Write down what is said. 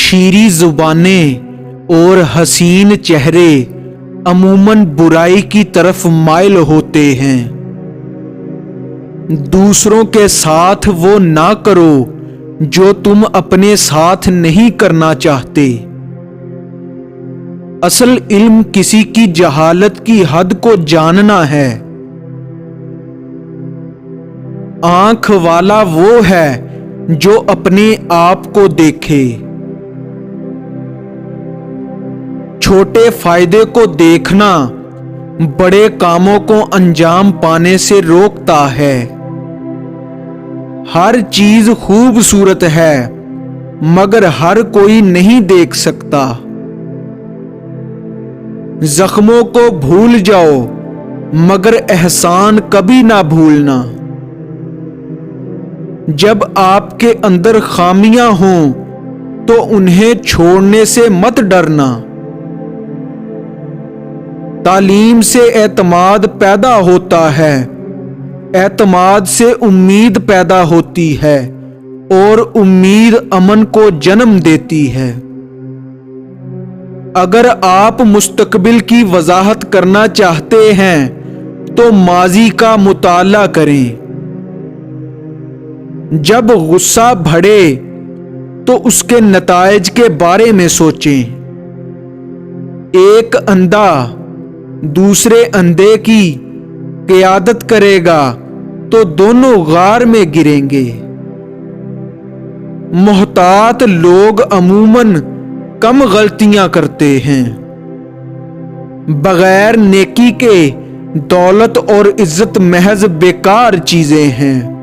شیریں زبانیں اور حسین چہرے عموماً برائی کی طرف مائل ہوتے ہیں۔ دوسروں کے ساتھ وہ نہ کرو جو تم اپنے ساتھ نہیں کرنا چاہتے۔ اصل علم کسی کی جہالت کی حد کو جاننا ہے۔ آنکھ والا وہ ہے جو اپنے آپ کو دیکھے۔ چھوٹے فائدے کو دیکھنا بڑے کاموں کو انجام پانے سے روکتا ہے۔ ہر چیز خوبصورت ہے مگر ہر کوئی نہیں دیکھ سکتا۔ زخموں کو بھول جاؤ مگر احسان کبھی نہ بھولنا۔ جب آپ کے اندر خامیاں ہوں تو انہیں چھوڑنے سے مت ڈرنا۔ تعلیم سے اعتماد پیدا ہوتا ہے، اعتماد سے امید پیدا ہوتی ہے اور امید امن کو جنم دیتی ہے۔ اگر آپ مستقبل کی وضاحت کرنا چاہتے ہیں تو ماضی کا مطالعہ کریں۔ جب غصہ بڑھے تو اس کے نتائج کے بارے میں سوچیں۔ ایک اندھا دوسرے اندھے کی قیادت کرے گا تو دونوں غار میں گریں گے۔ محتاط لوگ عموماً کم غلطیاں کرتے ہیں۔ بغیر نیکی کے دولت اور عزت محض بیکار چیزیں ہیں۔